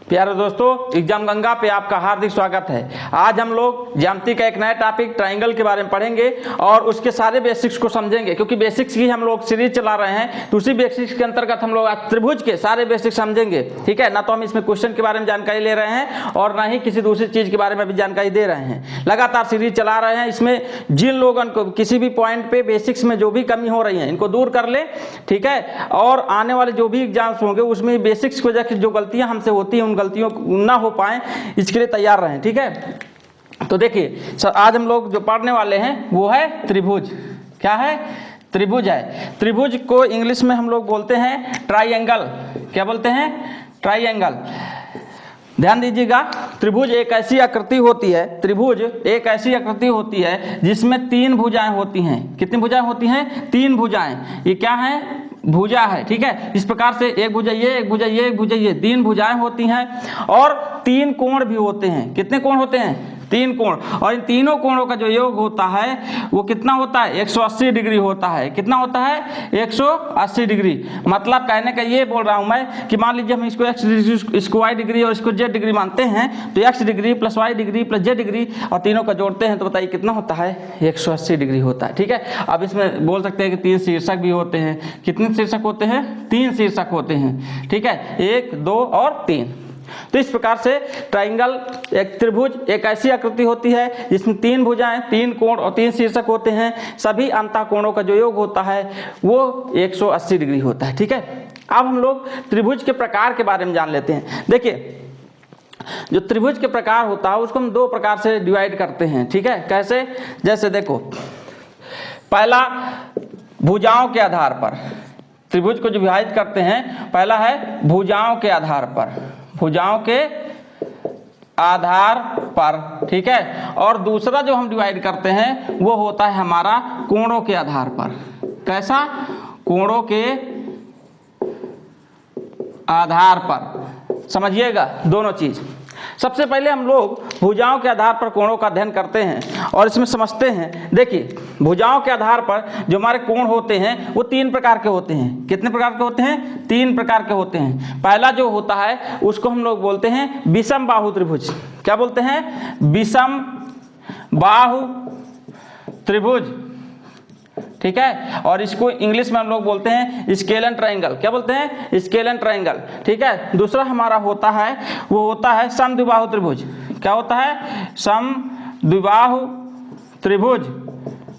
प्यारे दोस्तों, एग्जाम गंगा पे आपका हार्दिक स्वागत है। आज हम लोग ज्यामिति का एक नया टॉपिक ट्राइंगल के बारे में पढ़ेंगे और उसके सारे बेसिक्स को समझेंगे, क्योंकि बेसिक्स की हम लोग सीरीज चला रहे हैं। तो उसी बेसिक्स के अंतर्गत हम लोग आज त्रिभुज के सारे बेसिक्स समझेंगे। ठीक है ना? तो हम इसमें क्वेश्चन के बारे में जानकारी ले रहे हैं और ना ही किसी दूसरी चीज के बारे में भी जानकारी दे रहे हैं। लगातार सीरीज चला रहे हैं। इसमें जिन लोगों को किसी भी पॉइंट पे बेसिक्स में जो भी कमी हो रही है इनको दूर कर ले। ठीक है? और आने वाले जो भी एग्जाम्स होंगे उसमें बेसिक्स की वजह से जो गलतियां हमसे होती हैं उन गलतियों ना हो पाए, इसके लिए तैयार रहें। ठीक है? तो देखिए सर, आज हम लोग जो पढ़ने वाले हैं वो है त्रिभुज। क्या है? त्रिभुज है। त्रिभुज को इंग्लिश में हम लोग बोलते हैं ट्राइएंगल। क्या बोलते हैं? ट्राइएंगल। ध्यान दीजिएगा, त्रिभुज एक ऐसी आकृति होती है, त्रिभुज एक ऐसी आकृति होती है जिसमें तीन भुजाएं होती हैं। कितनी भुजाएं होती हैं? तीन भुजाएं। ये क्या है? भुजा है। ठीक है? इस प्रकार से एक भुजा ये, एक भुजा ये, एक भुजा ये, तीन भुजाएं होती हैं और तीन कोण भी होते हैं। कितने कोण होते हैं? तीन कोण। और इन तीनों कोणों का जो योग होता है वो कितना होता है? 180 डिग्री होता है। कितना होता है? 180 डिग्री। मतलब कहने का ये बोल रहा हूं मैं कि मान लीजिए हम इसको x डिग्री, इसको y डिग्री और इसको z डिग्री मानते हैं, तो x degree plus y degree plus z degree और तीनों का जोड़ते हैं तो बताइए कितना होता है? 180 डिग्री होता है। ठीक है? अब इसमें बोल सकते हैं कि तीन शीर्षक भी होते हैं। कितने शीर्षक होते हैं? तीन शीर्षक होते हैं। ठीक है? 1, 2 और 3। तो इस प्रकार से ट्राइंगल, एक त्रिभुज एक ऐसी आकृति होती है जिसमें तीन भुजाएं, तीन कोण और तीन शीर्षक होते हैं। सभी अंतः कोणों का जो योग होता है वो 180 डिग्री होता है। ठीक है? अब हम लोग त्रिभुज के प्रकार के बारे में जान लेते हैं। देखिए, जो त्रिभुज के प्रकार होता है उसको हम दो प्रकार से डिवाइड करते हैं। ठीक है? कैसे? जैसे देखो, पहला भुजाओं के आधार पर त्रिभुज को जो विभाजित करते हैं, पहला है भुजाओं के आधार पर, भुजाओं के आधार पर। ठीक है? और दूसरा जो हम डिवाइड करते हैं वो होता है हमारा कोणों के आधार पर। कैसा? कोणों के आधार पर। समझिएगा दोनों चीज। सबसे पहले हम लोग भुजाओं के आधार पर कोणों का अध्ययन करते हैं और इसमें समझते हैं। देखिए, भुजाओं के आधार पर जो हमारे कोण होते हैं वो तीन प्रकार के होते हैं। कितने प्रकार के होते हैं? तीन प्रकार के होते हैं। पहला जो होता है उसको हम लोग बोलते हैं विषम बाहु त्रिभुज। क्या बोलते हैं? विषम बाहु त्रिभुज। ठीक है? और इसको इंग्लिश में हम लोग बोलते हैं स्केलन ट्राइंगल। क्या बोलते हैं? Scalene triangle. ठीक है? दूसरा हमारा होता है वो होता है समद्विबाहु त्रिभुज। क्या होता है? समद्विबाहु त्रिभुज।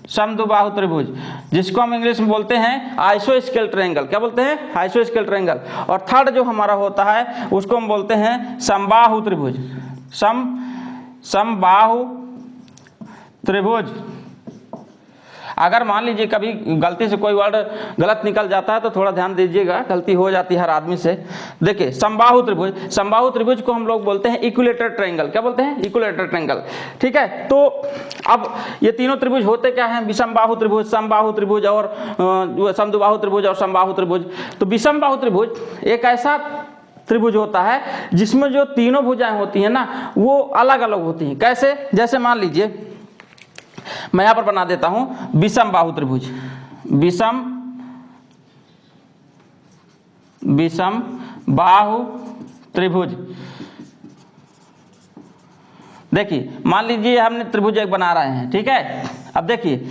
समद्विबाहु त्रिभुज, जिसको हम इंग्लिश में बोलते हैं आइसोस्केल ट्रायंगल। क्या बोलते हैं? आइसोस्केल ट्रायंगल। और थर्ड जो हमारा होता है उसको हम बोलते हैं समबाहु त्रिभुज। समबाहु त्रिभुज। अगर मान लीजिए कभी गलती से कोई वर्ड गलत निकल जाता है तो थोड़ा ध्यान दीजिएगा, गलती हो जाती है हर आदमी से। देखिए, समबाहु त्रिभुज, समबाहु त्रिभुज को हम लोग बोलते हैं इक्विलेटरल ट्रायंगल। क्या बोलते हैं? Equilateral triangle. ठीक है? तो अब ये तीनों त्रिभुज होते क्या हैं? विषम बाहु त्रिभुज, समबाहु त्रिभुज और समद्विबाहु त्रिभुज और समबाहु त्रिभुज। तो विषम बाहु त्रिभुज एक ऐसा त्रिभुज होता है जिसमें जो तीनों भुजाएं होती हैं ना वो अलग अलग होती हैं। कैसे? जैसे मान लीजिए मैं यहां पर बना देता हूं विषम बाहु त्रिभुज। विषम बाहु त्रिभुज। देखिए, मान लीजिए हमने त्रिभुज एक बना रहे हैं। ठीक है? अब देखिए,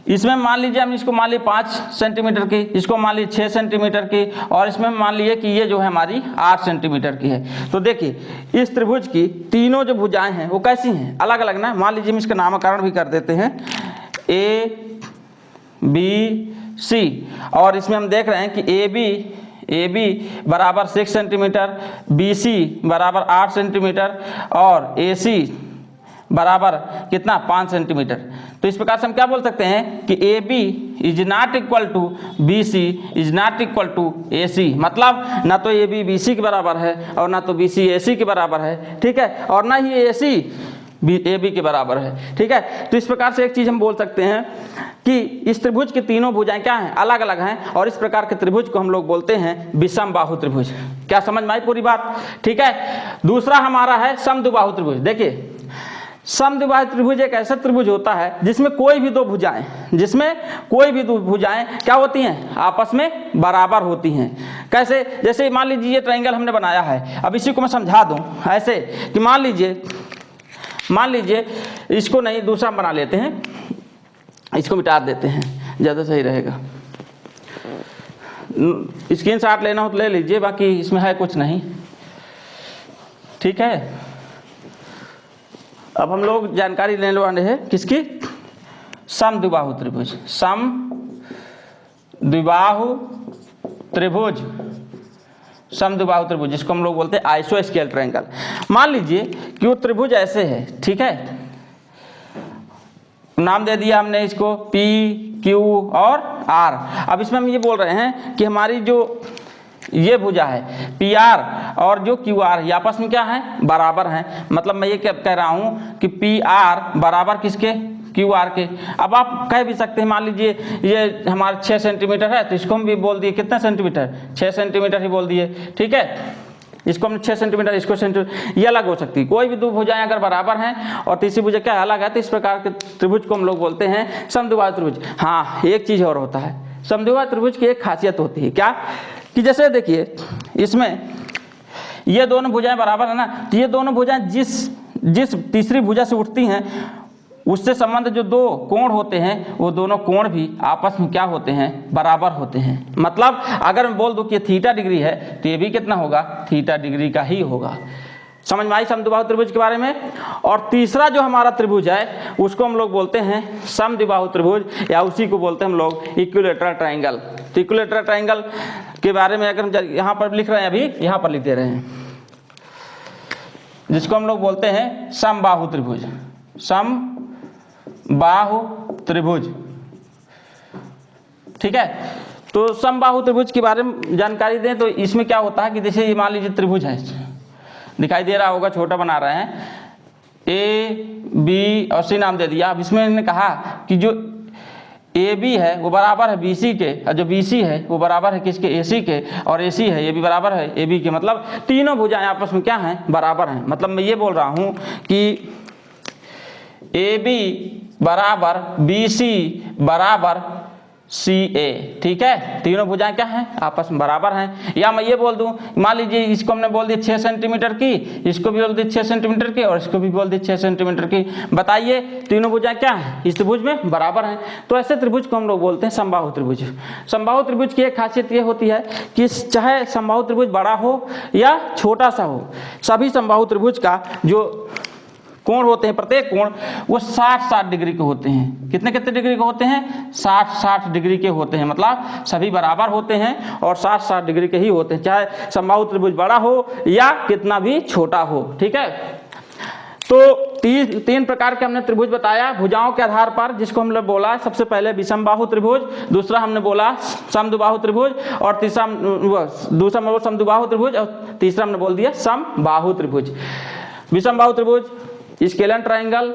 इसमें मान लीजिए हम इसको मान लीजिए 5 सेंटीमीटर की, इसको मान लीजिए 6 सेंटीमीटर की और इसमें मान लीजिए कि ये जो है हमारी 8 सेंटीमीटर की है। तो देखिए, इस त्रिभुज की तीनों जो भुजाएं हैं वो कैसी हैं? अलग अलग ना। मान लीजिए हम इसका नामकरण भी कर देते हैं ए बी सी। और इसमें हम देख रहे हैं कि ए बी बराबर 6 सेंटीमीटर, बी सी बराबर 8 सेंटीमीटर और ए सी बराबर कितना? 5 सेंटीमीटर। तो इस प्रकार से हम क्या बोल सकते हैं कि A B is not equal to B C is not equal to A C. मतलब ना तो ए बी बी सी के बराबर है और ना तो बी सी ए सी के बराबर है। ठीक है? और ना ही ए सी ए बी के बराबर है। ठीक है? तो इस प्रकार से एक चीज हम बोल सकते हैं कि इस त्रिभुज की तीनों भुजाएं क्या हैं? अलग अलग हैं और इस प्रकार के त्रिभुज को हम लोग बोलते हैं विषम बाहु त्रिभुज। क्या समझ में आई पूरी बात? ठीक है? दूसरा हमारा है समद्विबाहु त्रिभुज। देखिए, समद्विबाहु त्रिभुज एक ऐसा त्रिभुज होता है जिसमें कोई भी दो भुजाएं क्या होती हैं, आपस में बराबर होती हैं। कैसे, जैसे मान लीजिए ये ट्रायंगल हमने बनाया है, अब इसी को मैं समझा दूं ऐसे कि मान लीजिए इसको नहीं, दूसरा बना लेते हैं, इसको मिटा देते हैं, ज़्यादा सही रहेगा। स्क्रीनशॉट लेना हो तो ले लीजिए, बाकी इसमें है कुछ नहीं, ठीक है। अब हम लोग जानकारी लेने वाले हैं किसकी, समद्विबाहु त्रिभुज, समद्विबाहु त्रिभुज जिसको हम लोग बोलते हैं आइसोस्केल ट्रायंगल। मान लीजिए कि वो त्रिभुज ऐसे है, ठीक है, नाम दे दिया हमने इसको P, Q और R। अब इसमें हम ये बोल रहे हैं कि हमारी जो ये भुजा है PR और जो QR ये आपस में क्या है, बराबर हैं। मतलब मैं ये क्या कह रहा हूँ कि PR बराबर किसके, QR के। अब आप कह भी सकते हैं, मान लीजिए ये हमारा 6 सेंटीमीटर है तो इसको हम भी बोल दिए कितना सेंटीमीटर, 6 सेंटीमीटर ही बोल दिए, ठीक है। इसको हमने 6 सेंटीमीटर, इसको सेंटीमीटर, ये अलग हो सकती है। कोई भी दो भुजाएं अगर बराबर हैं और तीसरी भुजा क्या अलग है तो इस प्रकार के त्रिभुज को हम लोग बोलते हैं समद्विबाहु त्रिभुज। हाँ, एक चीज़ और होता है, समद्विबाहु त्रिभुज की एक खासियत होती है क्या, कि जैसे देखिए इसमें ये दोनों भुजाएं बराबर है ना, तो ये दोनों भुजाएं जिस तीसरी भुजा से उठती हैं उससे संबंध जो दो कोण होते हैं वो दोनों कोण भी आपस में क्या होते हैं, बराबर होते हैं। मतलब अगर मैं बोल दूं कि थीटा डिग्री है तो ये भी कितना होगा, थीटा डिग्री का ही होगा। समझ में आई समद्विबाहु त्रिभुज के बारे में। और तीसरा जो हमारा त्रिभुज है उसको हम लोग बोलते हैं समद्विबाहु त्रिभुज, या उसी को बोलते हैं हम लोग इक्विलैटरल ट्रायंगल। तो इक्विलैटरल ट्रायंगल के बारे में अगर हम यहाँ पर लिख रहे हैं, अभी यहाँ पर लिख दे रहे हैं, जिसको हम लोग बोलते हैं समबाहु त्रिभुज, समबाहु त्रिभुज, ठीक है। तो समबाहु त्रिभुज के बारे में जानकारी दें तो इसमें क्या होता है कि जैसे ये मान लीजिए त्रिभुज है, दिखाई दे रहा होगा, छोटा बना रहे हैं, A, B और C नाम दे दिया। अब इसमें इन्होंने कहा कि जो AB है वो बराबर है BC के, और जो BC है वो बराबर है किसके, AC के, और AC है ये भी बराबर है AB के। मतलब तीनों भुजाएं आपस में क्या हैं, बराबर हैं। मतलब मैं ये बोल रहा हूँ कि AB बराबर BC बराबर CA, ठीक है। तीनों भुजाएं क्या हैं, आपस में बराबर हैं। या मैं ये बोल दूं, मान लीजिए इसको हमने बोल दिया 6 सेंटीमीटर की, इसको भी बोल दी 6 सेंटीमीटर की, और इसको भी बोल दी 6 सेंटीमीटर की। बताइए तीनों भुजाएं क्या हैं, इस त्रिभुज में बराबर हैं। तो ऐसे त्रिभुज को हम लोग बोलते हैं समबाहु त्रिभुज। समबाहु त्रिभुज की एक खासियत ये होती है कि चाहे समबाहु त्रिभुज बड़ा हो या छोटा सा हो, सभी समबाहु त्रिभुज का जो कोण होते हैं, प्रत्येक कोण वो 60-60 डिग्री के होते हैं। कितने कितने डिग्री के होते हैं, 60-60 डिग्री के होते हैं। मतलब सभी बराबर होते हैं और 60-60 डिग्री के ही होते हैं, चाहे समबाहु त्रिभुज बड़ा हो या कितना भी छोटा हो, ठीक है। तो तीन प्रकार के हमने त्रिभुज बताया भुजाओं के आधार पर, जिसको हमने बोला सबसे पहले विषमबाहु त्रिभुज, दूसरा हमने बोला समद्विबाहु त्रिभुज, और दूसरा समद्विबाहु त्रिभुज, और तीसरा हमने बोल दिया समबाहु त्रिभुज। विषमबाहु त्रिभुज स्केलर ट्रायंगल,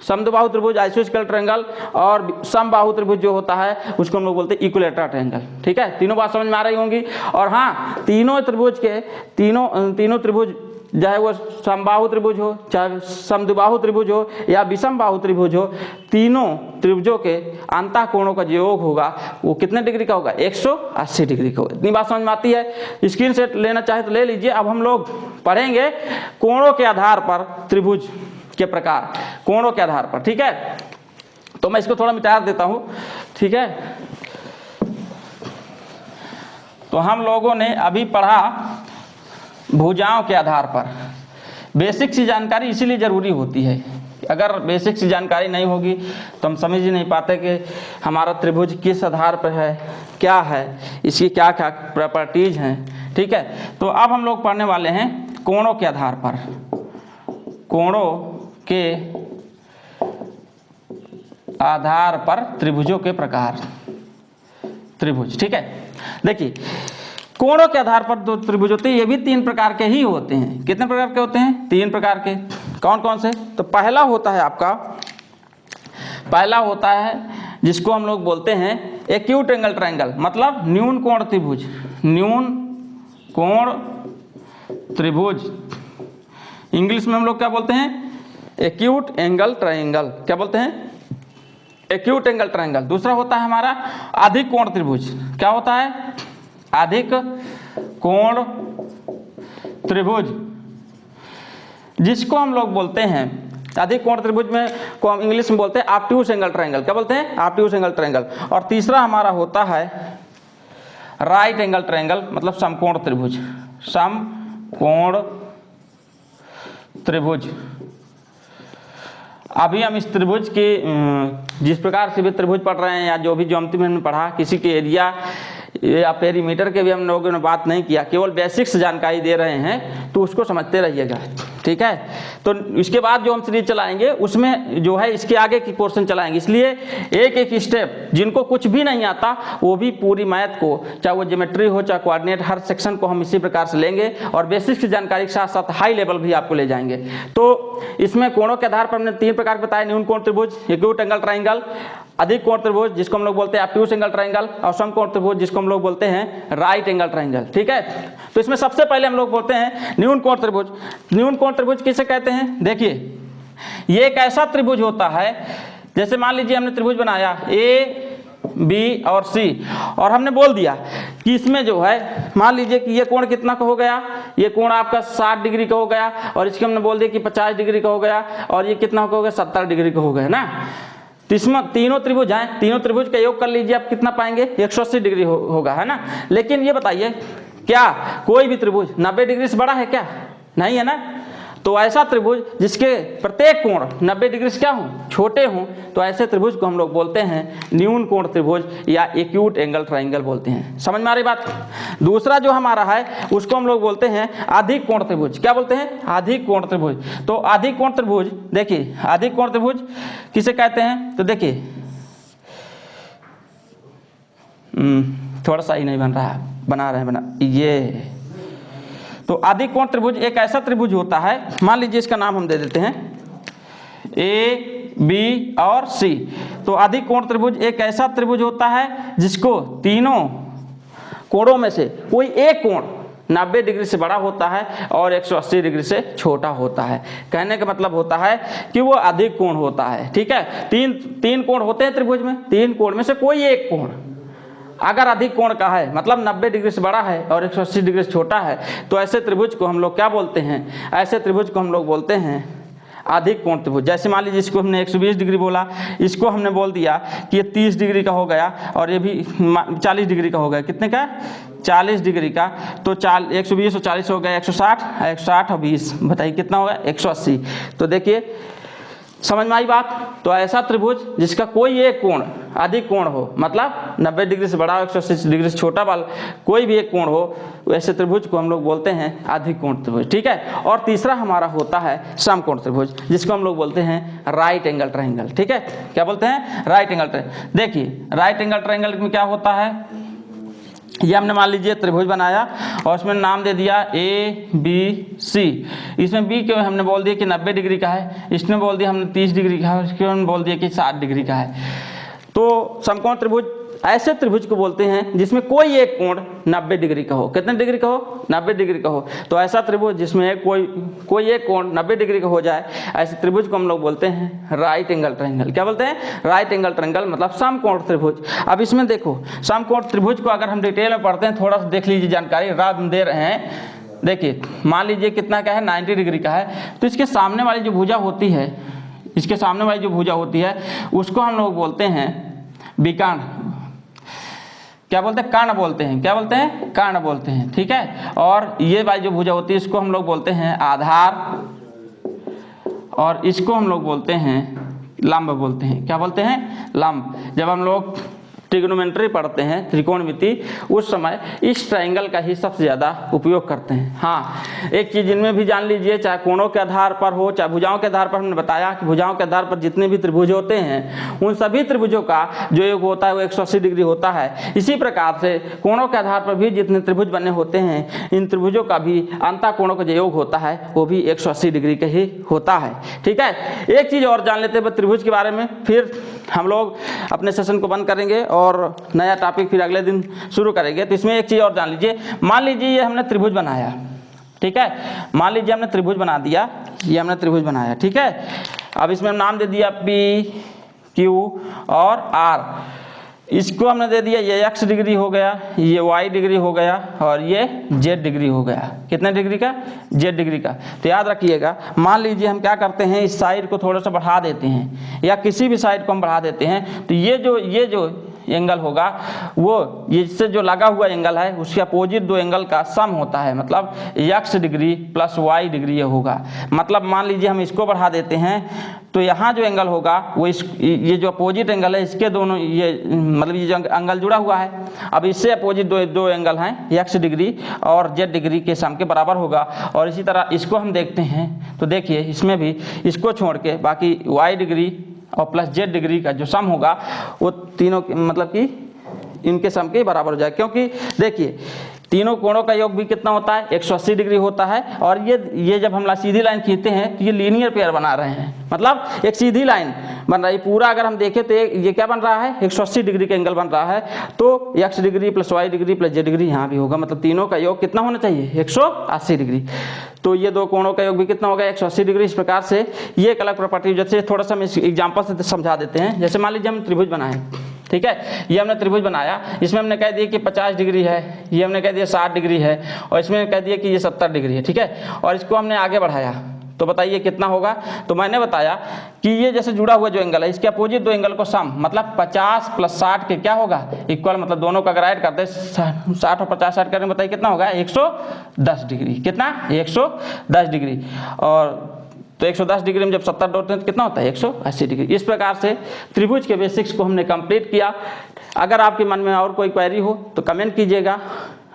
समद्विबाहु त्रिभुज आइसोस्केल ट्रायंगल, और समबाहु त्रिभुज जो होता है उसको हम लोग बोलते हैं इक्विलैटरल ट्रायंगल, ठीक है। तीनों बात समझ में आ रही होंगी। और हाँ, तीनों त्रिभुज के तीनों त्रिभुज, चाहे वो समबाहु त्रिभुज हो, चाहे समद्विबाहु त्रिभुज हो या विषमबाहु त्रिभुज हो, तीनों त्रिभुजों के अंतः कोणों का जो योग होगा वो कितने डिग्री का होगा, 180 डिग्री का होगा। इतनी बात समझ में आती है। स्क्रीनशॉट लेना चाहे तो ले लीजिए। अब हम लोग पढ़ेंगे कोणों के आधार पर त्रिभुज के प्रकार, कोणों के आधार पर, ठीक है। तो मैं इसको थोड़ा मिटा देता हूं, ठीक है। तो हम लोगों ने अभी पढ़ा भुजाओं के आधार पर। बेसिक सी जानकारी इसीलिए जरूरी होती है। अगर बेसिक सी जानकारी नहीं होगी तो हम समझ ही नहीं पाते कि हमारा त्रिभुज किस आधार पर है, क्या है, इसकी क्या क्या प्रॉपर्टीज हैं, ठीक है। तो अब हम लोग पढ़ने वाले हैं कोणों के आधार पर, कोणों के आधार पर त्रिभुजों के प्रकार, त्रिभुज, ठीक है। देखिए कोणों के आधार पर दो त्रिभुज होते हैं, ये भी 3 प्रकार के ही होते हैं। कितने प्रकार के होते हैं, 3 प्रकार के। कौन कौन से, तो पहला होता है आपका, पहला होता है जिसको हम लोग बोलते हैं एक्यूट एंगल ट्रायंगल, मतलब न्यून कोण त्रिभुज, न्यून कोण त्रिभुज। इंग्लिश में हम लोग क्या बोलते हैं, एक्यूट एंगल ट्रायंगल, क्या बोलते हैं? Acute angle triangle. दूसरा होता है हमारा अधिक कोण त्रिभुज, क्या होता है? अधिक कोण त्रिभुज, जिसको हम लोग बोलते हैं अधिक कोण त्रिभुज में को हम इंग्लिश में बोलते हैं ऑब्ट्यूज एंगल ट्रायंगल, क्या बोलते हैं? Obtuse angle triangle. और तीसरा हमारा होता है राइट एंगल ट्रायंगल, मतलब समकोण त्रिभुज, समकोण त्रिभुज। अभी हम इस त्रिभुज की जिस प्रकार से भी त्रिभुज पढ़ रहे हैं या जो भी ज्योमेट्री में हमने पढ़ा, किसी के एरिया या पेरीमीटर के भी हम लोगों ने बात नहीं किया, केवल बेसिक्स जानकारी दे रहे हैं, तो उसको समझते रहिएगा, ठीक है? तो इसके बाद जो हम सीरीज चलाएंगे उसमें जो है इसके आगे की पोर्शन चलाएंगे, इसलिए एक एक स्टेप जिनको कुछ भी नहीं आता वो भी पूरी मैथ को, चाहे वो ज्योमेट्री हो चाहे कोऑर्डिनेट, हर सेक्शन को हम इसी प्रकार से लेंगे और बेसिक्स की जानकारी के साथ साथ हाई लेवल भी आपको ले जाएंगे। तो इसमें कोणों के आधार पर हमने 3 प्रकार बताए, न्यून कोण त्रिभुज, एक्यूट एंगल ट्रायंगल, अधिक कोण त्रिभुज जिसको हम लोग बोलते हैं ऑब्ट्यूज एंगल ट्रायंगल, और समकोण त्रिभुज जिसको हम लोग बोलते हैं राइट एंगल ट्रायंगल, ठीक है? तो इसमें सबसे पहले हम लोग बोलते हैं न्यून कोण त्रिभुज। न्यून कोण त्रिभुज किसे कहते हैं? देखिए, ये एक ऐसा त्रिभुज होता है, जैसे मान लीजिए हमने त्रिभुज बनाया ए बी और सी, और हमने बोल दिया कि इसमें जो है मान लीजिए कि ये कोण कितना का हो गया, ये कोण आपका 60 डिग्री का हो गया, और इसके हमने बोल दिया कि 50 डिग्री का हो गया, और ये कितना हो गया? 70 डिग्री का हो गया ना। तो इसमें तीनों त्रिभुज हैं, तीनों त्रिभुज का योग कर लीजिए, आप कितना पाएंगे? 180 डिग्री होगा, है ना। लेकिन ये बताइए, क्या कोई भी त्रिभुज 90 डिग्री से बड़ा है क्या? नहीं है ना। तो ऐसा त्रिभुज जिसके प्रत्येक कोण 90 डिग्री से क्या हो? छोटे हों, तो ऐसे त्रिभुज को हम लोग बोलते हैं न्यून कोण त्रिभुज या एक्यूट एंगल ट्रायंगल बोलते हैं। समझ में आ रही बात? दूसरा जो हमारा है उसको हम लोग बोलते हैं अधिक कोण त्रिभुज, क्या बोलते हैं? अधिक कोण त्रिभुज। तो अधिक कोण त्रिभुज, देखिए अधिक कोण त्रिभुज किसे कहते हैं? तो देखिए थोड़ा सा ही नहीं बन रहा है, बना रहे हैं ये। तो अधिक कोण त्रिभुज एक ऐसा त्रिभुज होता है, मान लीजिए इसका नाम हम दे देते हैं ए बी और सी। तो अधिक कोण त्रिभुज एक ऐसा त्रिभुज होता है जिसको तीनों कोणों में से कोई एक कोण 90 डिग्री से बड़ा होता है और 180 डिग्री से छोटा होता है। कहने का मतलब होता है कि वो अधिक कोण होता है, ठीक है? तीन कोण होते हैं त्रिभुज में, 3 कोण में से कोई एक कोण अगर अधिक कोण का है, मतलब 90 डिग्री से बड़ा है और 180 डिग्री से छोटा है, तो ऐसे त्रिभुज को हम लोग क्या बोलते हैं? ऐसे त्रिभुज को हम लोग बोलते हैं अधिक कोण त्रिभुज। जैसे मान लीजिए इसको हमने 120 डिग्री बोला, इसको हमने बोल दिया कि ये 30 डिग्री का हो गया और ये भी 40 डिग्री का हो गया। कितने का? 40 डिग्री का। तो 120 और 40 हो गया 160 और 20, बताइए कितना होगा? 180। तो देखिए समझ में आई बात? तो ऐसा त्रिभुज जिसका कोई एक कोण अधिक कोण हो, मतलब 90 डिग्री से बड़ा हो 180 डिग्री से छोटा वाला कोई भी एक कोण हो, वैसे त्रिभुज को हम लोग बोलते हैं अधिक कोण त्रिभुज, ठीक है? और तीसरा हमारा होता है समकोण त्रिभुज, जिसको हम लोग बोलते हैं राइट एंगल ट्रायंगल, ठीक है? क्या बोलते हैं? Right angle triangle. देखिए राइट एंगल ट्रायंगल में क्या होता है, ये हमने मान लीजिए त्रिभुज बनाया और उसमें नाम दे दिया ए बी सी। इसमें बी के हमने बोल दिया कि 90 डिग्री का है, इसमें बोल दिया हमने 30 डिग्री का है, इसके हमने बोल दिया कि 60 डिग्री का है। तो समकोण त्रिभुज ऐसे त्रिभुज को बोलते हैं जिसमें कोई एक कोण 90 डिग्री का हो। कितने डिग्री का हो? 90 डिग्री का हो। तो ऐसा त्रिभुज जिसमें कोई एक कोण 90 डिग्री का हो जाए, ऐसे त्रिभुज को हम लोग बोलते हैं राइट एंगल ट्रायंगल। क्या बोलते हैं? राइट एंगल ट्रायंगल, मतलब समकोण त्रिभुज। अब इसमें देखो समकोण त्रिभुज को अगर हम डिटेल में पढ़ते हैं, थोड़ा सा देख लीजिए जानकारी रात में दे रहे हैं। देखिए मान लीजिए कितना का है? 90 डिग्री का है। तो इसके सामने वाली जो भुजा होती है, इसके सामने वाली जो भुजा होती है उसको हम लोग बोलते हैं विकर्ण। क्या बोलते हैं? कर्ण बोलते हैं। क्या बोलते हैं? कर्ण बोलते हैं, ठीक है? और ये वाली जो भुजा होती है इसको हम लोग बोलते हैं आधार, और इसको हम लोग बोलते हैं लंब बोलते हैं। क्या बोलते हैं? लंब। जब हम लोग ट्रिग्नोमेट्री पढ़ते हैं, त्रिकोणमिति, उस समय इस ट्रायंगल का ही सबसे ज़्यादा उपयोग करते हैं। हाँ, एक चीज़ इनमें भी जान लीजिए, चाहे कोणों के आधार पर हो चाहे भुजाओं के आधार पर, हमने बताया कि भुजाओं के आधार पर जितने भी त्रिभुज होते हैं उन सभी त्रिभुजों का जो योग होता है वो 180 डिग्री होता है। इसी प्रकार से कोणों के आधार पर भी जितने त्रिभुज बने होते हैं, इन त्रिभुजों का भी अंतः कोणों का जो योग होता है वो भी 180 डिग्री का ही होता है, ठीक है? एक चीज़ और जान लेते हैं त्रिभुज के बारे में, फिर हम लोग अपने सेशन को बंद करेंगे और नया टॉपिक फिर अगले दिन शुरू करेंगे। तो इसमें एक चीज़ और जान लीजिए, मान लीजिए ये हमने त्रिभुज बनाया, ठीक है? मान लीजिए हमने त्रिभुज बना दिया, ये हमने त्रिभुज बनाया, ठीक है? अब इसमें नाम दे दिया P, Q और R। इसको हमने दे दिया, ये x डिग्री हो गया, ये y डिग्री हो गया और ये z डिग्री हो गया। कितने डिग्री का? z डिग्री का। तो याद रखिएगा, मान लीजिए हम क्या करते हैं, इस साइड को थोड़ा सा बढ़ा देते हैं या किसी भी साइड को हम बढ़ा देते हैं, तो ये जो एंगल होगा वो इससे जो लगा हुआ एंगल है उसके अपोजिट दो एंगल का सम होता है, मतलब x degree plus y degree ये होगा। मतलब मान लीजिए हम इसको बढ़ा देते हैं तो यहाँ जो एंगल होगा वो ये जो अपोजिट एंगल है इसके दोनों ये मतलब ये जो एंगल जुड़ा हुआ है, अब इससे अपोजिट दो एंगल हैं x डिग्री और z डिग्री के सम के बराबर होगा। और इसी तरह इसको हम देखते हैं तो देखिए इसमें भी इसको छोड़ के बाकी y डिग्री और प्लस z डिग्री का जो सम होगा वो तीनों मतलब कि इनके सम के बराबर हो जाए, क्योंकि देखिए तीनों कोणों का योग भी कितना होता है? 180 डिग्री होता है। और ये जब हम सीधी लाइन खींचते हैं तो ये लीनियर पेयर बना रहे हैं, मतलब एक सीधी लाइन बन रहा है पूरा। अगर हम देखें तो ये क्या बन रहा है? 180 डिग्री का एंगल बन रहा है। तो x degree plus y degree plus z degree यहाँ भी होगा, मतलब तीनों का योग कितना होना चाहिए? 180 डिग्री। तो ये दो कोणों का योग भी कितना होगा? 180 डिग्री। इस प्रकार से ये एक अलग प्रॉपर्टी, जैसे थोड़ा सा हम इस एग्जाम्पल से समझा देते हैं। जैसे मान लीजिए हम त्रिभुज बनाएं, ठीक है, ये हमने त्रिभुज बनाया, इसमें हमने कह दिया कि 50 डिग्री है, ये हमने कह दिया 60 डिग्री है और इसमें कह दिया कि ये 70 डिग्री है, ठीक है। और इसको हमने आगे बढ़ाया तो बताइए कितना होगा? तो मैंने बताया कि ये जैसे जुड़ा हुआ जो एंगल है इसके अपोजिट दो एंगल को सम, मतलब 50 प्लस 60 के क्या होगा? इक्वल, मतलब दोनों का अगर ऐड करते हैं 60 और 50 ऐड करें, बताइए कितना होगा? 110 डिग्री। कितना? 110 डिग्री। और तो 110 डिग्री में जब 70 जोड़ते हैं तो कितना होता है? 180 डिग्री। इस प्रकार से त्रिभुज के बेसिक्स को हमने कंप्लीट किया। अगर आपके मन में और कोई क्वेरी हो तो कमेंट कीजिएगा,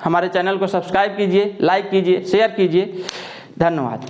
हमारे चैनल को सब्सक्राइब कीजिए, लाइक कीजिए, शेयर कीजिए। धन्यवाद।